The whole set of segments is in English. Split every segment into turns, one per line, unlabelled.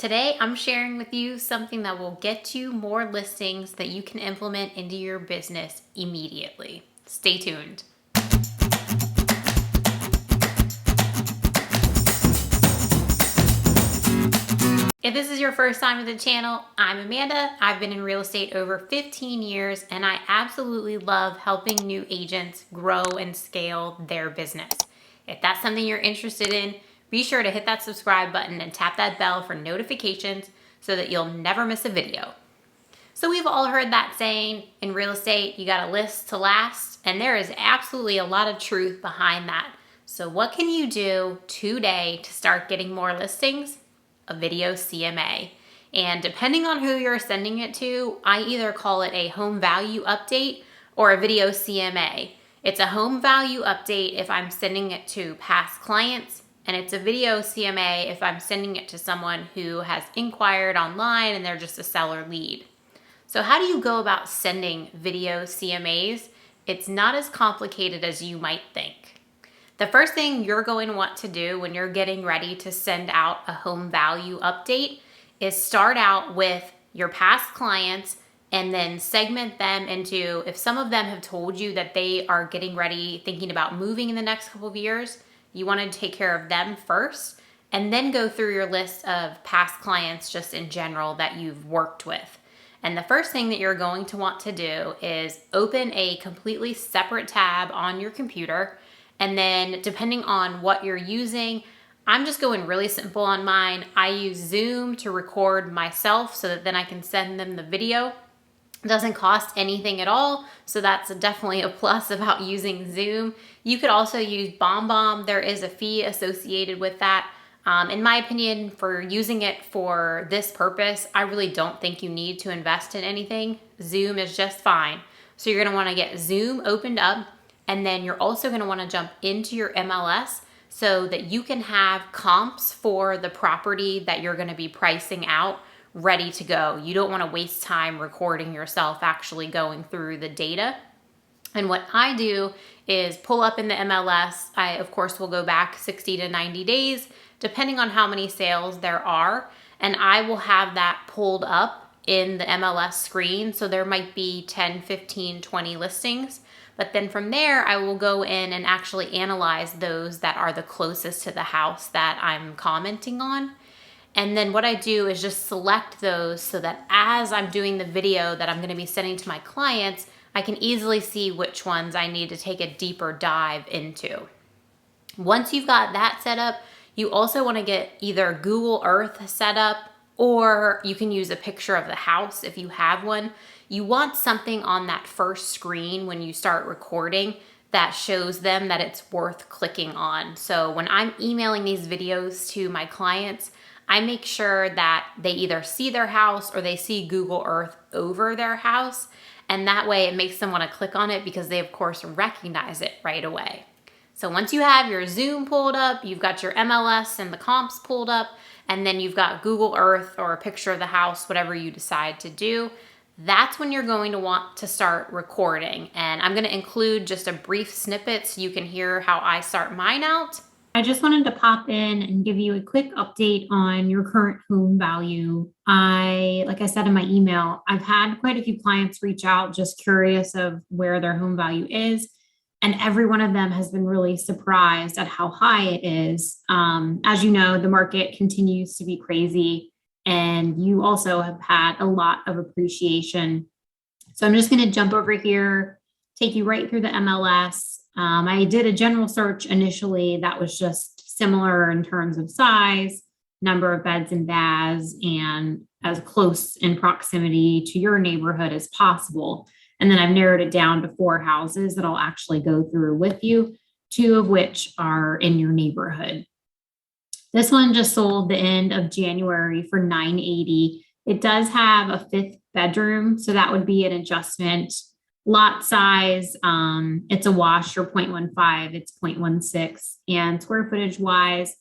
Today, I'm sharing with you something that will get you more listings that you can implement into your business immediately. Stay tuned. If this is your first time with the channel, I'm Amanda. I've been in real estate over 15 years and I absolutely love helping new agents grow and scale their business. If that's something you're interested in, be sure to hit that subscribe button and tap that bell for notifications so that you'll never miss a video. So we've all heard that saying, in real estate, you got to list to last, and there is absolutely a lot of truth behind that. So what can you do today to start getting more listings? A video CMA. And depending on who you're sending it to, I either call it a home value update or a video CMA. It's a home value update if I'm sending it to past clients, and it's a video CMA if I'm sending it to someone who has inquired online and they're just a seller lead. So how do you go about sending video CMAs? It's not as complicated as you might think. The first thing you're going to want to do when you're getting ready to send out a home value update is start out with your past clients and then segment them into, if some of them have told you that they are getting ready, thinking about moving in the next couple of years, you want to take care of them first and then go through your list of past clients just in general that you've worked with. And the first thing that you're going to want to do is open a completely separate tab on your computer. And then depending on what you're using, I'm just going really simple on mine. I use Zoom to record myself so that then I can send them the video. It doesn't cost anything at all, so that's definitely a plus about using Zoom. You could also use BombBomb. There is a fee associated with that. In my opinion, for using it for this purpose, I really don't think you need to invest in anything. Zoom is just fine. So you're gonna wanna get Zoom opened up, and then you're also gonna wanna jump into your MLS so that you can have comps for the property that you're gonna be pricing out ready to go. You don't wanna waste time recording yourself actually going through the data. And what I do is pull up in the MLS. I, of course, will go back 60 to 90 days, depending on how many sales there are. And I will have that pulled up in the MLS screen. So there might be 10, 15, 20 listings. But then from there, I will go in and actually analyze those that are the closest to the house that I'm commenting on. And then what I do is just select those so that as I'm doing the video that I'm going to be sending to my clients, I can easily see which ones I need to take a deeper dive into. Once you've got that set up, you also want to get either Google Earth set up, or you can use a picture of the house if you have one. You want something on that first screen when you start recording that shows them that it's worth clicking on. So when I'm emailing these videos to my clients, I make sure that they either see their house or they see Google Earth over their house. And that way it makes them want to click on it because they, of course, recognize it right away. So once you have your Zoom pulled up, you've got your MLS and the comps pulled up, and then you've got Google Earth or a picture of the house, whatever you decide to do, that's when you're going to want to start recording. And I'm going to include just a brief snippet so you can hear how I start mine out.
I just wanted to pop in and give you a quick update on your current home value. Like I said in my email, I've had quite a few clients reach out just curious of where their home value is. And every one of them has been really surprised at how high it is. As you know, the market continues to be crazy, and you also have had a lot of appreciation. So I'm just going to jump over here, take you right through the MLS. I did a general search initially that was just similar in terms of size, number of beds and baths, and as close in proximity to your neighborhood as possible. And then I've narrowed it down to 4 houses that I'll actually go through with you, 2 of which are in your neighborhood. This one just sold the end of January for $980. It does have a 5th bedroom, so that would be an adjustment. Lot size, it's a wash or 0.15, it's 0.16. And square footage wise,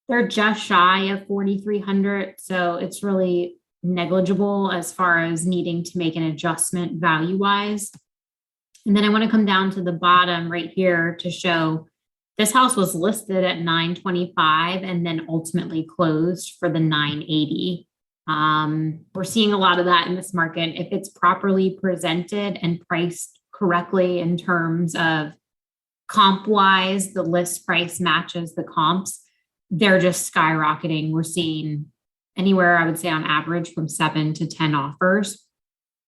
they're just shy of 4,300. So it's really negligible as far as needing to make an adjustment value wise. And then I want to come down to the bottom right here to show This house was listed at 925 and then ultimately closed for the 980. We're seeing a lot of that in this market. If it's properly presented and priced correctly in terms of comp wise, the list price matches the comps, they're just skyrocketing. We're seeing anywhere, I would say, on average from 7 to 10 offers.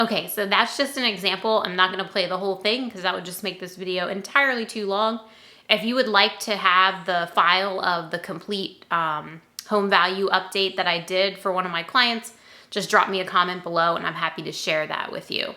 Okay, so that's just an example. I'm not going to play the whole thing because that would just make this video entirely too long. If you would like to have the file of the complete home value update that I did for one of my clients, just drop me a comment below and I'm happy to share that with you.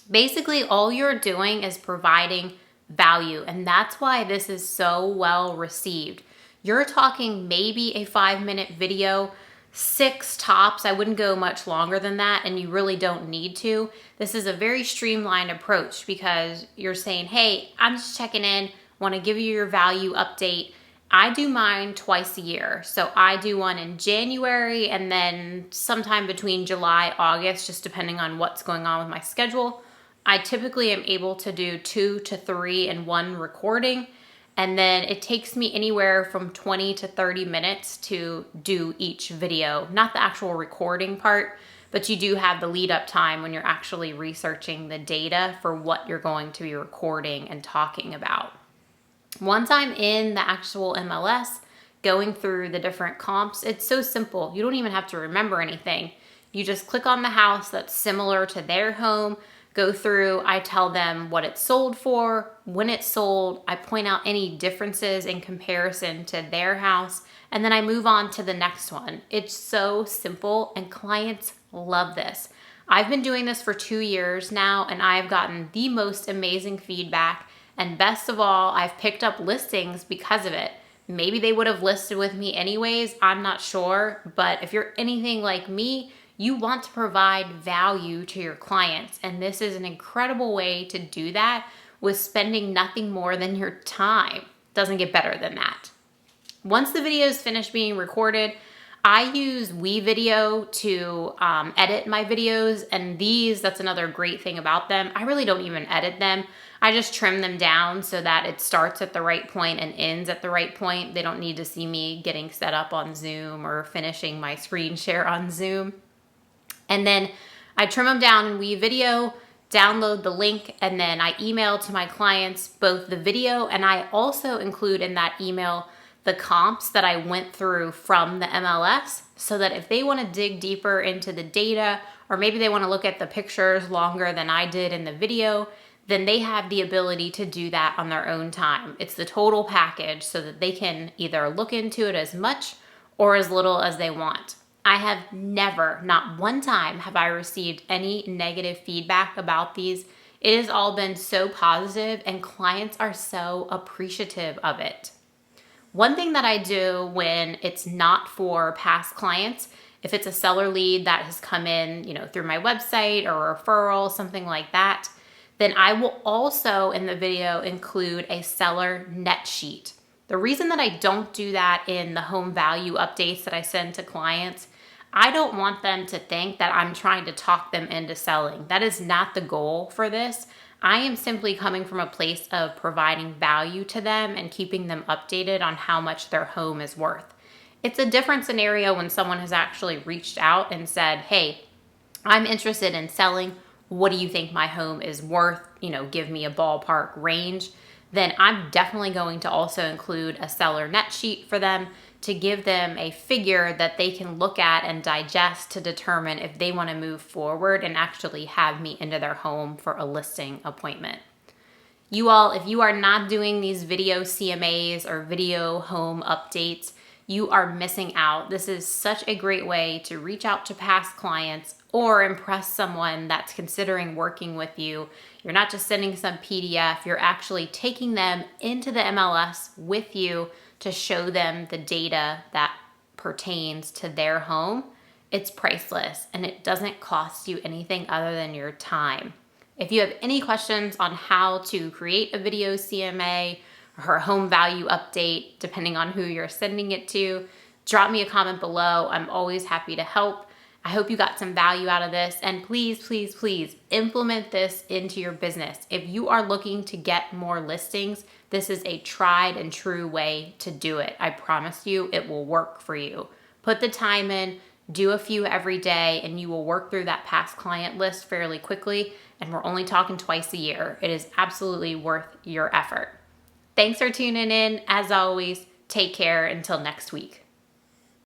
Basically, all you're doing is providing value, and that's why this is so well received. You're talking maybe a 5-minute video, 6 tops. I wouldn't go much longer than that, and you really don't need to. This is a very streamlined approach because you're saying, hey, I'm just checking in, want to give you your value update. I do mine twice a year. So I do one in January and then sometime between July, August, just depending on what's going on with my schedule. I typically am able to do 2 to 3 in one recording. And then it takes me anywhere from 20 to 30 minutes to do each video, not the actual recording part, but you do have the lead up time when you're actually researching the data for what you're going to be recording and talking about. Once I'm in the actual MLS, going through the different comps, it's so simple. You don't even have to remember anything. You just click on the house that's similar to their home, go through, I tell them what it's sold for, when it's sold, I point out any differences in comparison to their house, and then I move on to the next one. It's so simple and clients love this. I've been doing this for 2 years now and I've gotten the most amazing feedback, and best of all, I've picked up listings because of it. Maybe they would have listed with me anyways, I'm not sure, but if you're anything like me, you want to provide value to your clients, and this is an incredible way to do that with spending nothing more than your time. Doesn't get better than that. Once the video is finished being recorded, I use WeVideo to edit my videos, and that's another great thing about them. I really don't even edit them. I just trim them down so that it starts at the right point and ends at the right point. They don't need to see me getting set up on Zoom or finishing my screen share on Zoom. And then I trim them down in WeVideo, download the link, and then I email to my clients both the video, and I also include in that email the comps that I went through from the MLS, so that if they want to dig deeper into the data, or maybe they want to look at the pictures longer than I did in the video, then they have the ability to do that on their own time. It's the total package so that they can either look into it as much or as little as they want. I have never, not one time, have I received any negative feedback about these. It has all been so positive and clients are so appreciative of it. One thing that I do when it's not for past clients, if it's a seller lead that has come in, through my website or a referral, something like that, then I will also in the video include a seller net sheet. The reason that I don't do that in the home value updates that I send to clients, I don't want them to think that I'm trying to talk them into selling. That is not the goal for this. I am simply coming from a place of providing value to them and keeping them updated on how much their home is worth. It's a different scenario when someone has actually reached out and said, hey, I'm interested in selling. What do you think my home is worth? Give me a ballpark range. Then I'm definitely going to also include a seller net sheet for them to give them a figure that they can look at and digest to determine if they want to move forward and actually have me into their home for a listing appointment. You all, if you are not doing these video CMAs or video home updates, you are missing out. This is such a great way to reach out to past clients or impress someone that's considering working with you. You're not just sending some PDF, you're actually taking them into the MLS with you to show them the data that pertains to their home. It's priceless and it doesn't cost you anything other than your time. If you have any questions on how to create a video CMA or a home value update, depending on who you're sending it to, drop me a comment below. I'm always happy to help. I hope you got some value out of this, and please, please, please implement this into your business. If you are looking to get more listings, this is a tried and true way to do it. I promise you it will work for you. Put the time in, do a few every day, and you will work through that past client list fairly quickly. And we're only talking twice a year. It is absolutely worth your effort. Thanks for tuning in. As always, take care until next week.